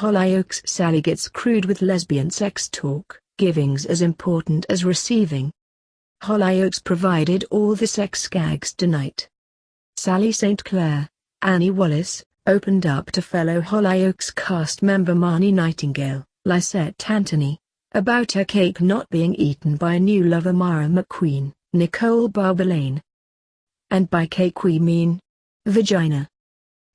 Hollyoaks Sally gets crude with lesbian sex talk. Giving's as important as receiving. Hollyoaks provided all the sex gags tonight. Sally St. Clair, Annie Wallace, opened up to fellow Hollyoaks cast member Marnie Nightingale, Lysette Anthony, about her cake not being eaten by a new lover Myra McQueen, Nicole Barber-Lane. And by cake we mean vagina.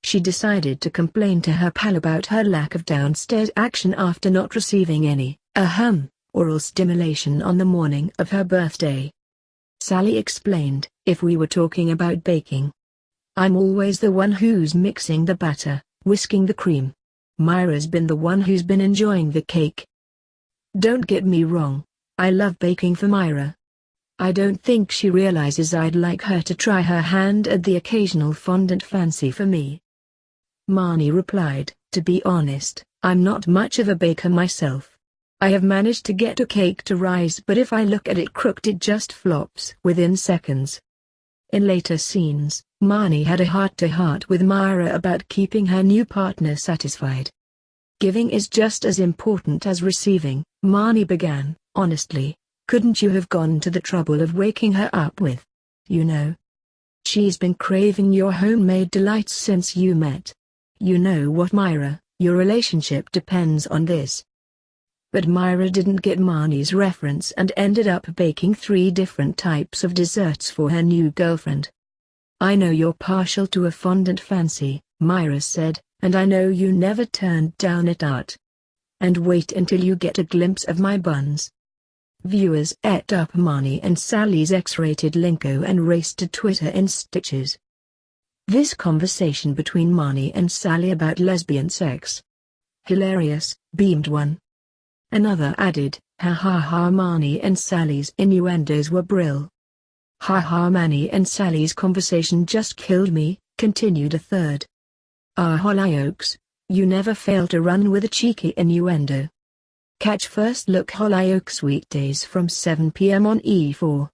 She decided to complain to her pal about her lack of downstairs action after not receiving any ahem oral stimulation on the morning of her birthday. Sally explained, if we were talking about baking, I'm always the one who's mixing the batter, whisking the cream. Myra's been the one who's been enjoying the cake. Don't get me wrong, I love baking for Myra. I don't think she realizes I'd like her to try her hand at the occasional fondant fancy for me. Marnie replied, to be honest, I'm not much of a baker myself. I have managed to get a cake to rise, but if I look at it crooked it just flops within seconds. In later scenes, Marnie had a heart-to-heart with Myra about keeping her new partner satisfied. Giving is just as important as receiving, Marnie began, honestly, couldn't you have gone to the trouble of waking her up with, you know? She's been craving your homemade delights since you met. You know what, Myra, your relationship depends on this. But Myra didn't get Marnie's reference and ended up baking 3 different types of desserts for her new girlfriend. I know you're partial to a fondant fancy, Myra said, and I know you never turned down a tart. And wait until you get a glimpse of my buns. Viewers ate up Marnie and Sally's X-rated lingo and raced to Twitter in stitches. This conversation between Marnie and Sally about lesbian sex. Hilarious, beamed one. Another added, ha ha ha, Marnie and Sally's innuendos were brill. Ha ha, Marnie and Sally's conversation just killed me, continued a third. Ah, Hollyoaks, you never fail to run with a cheeky innuendo. Catch First Look Hollyoaks weekdays from 7 p.m. on E4.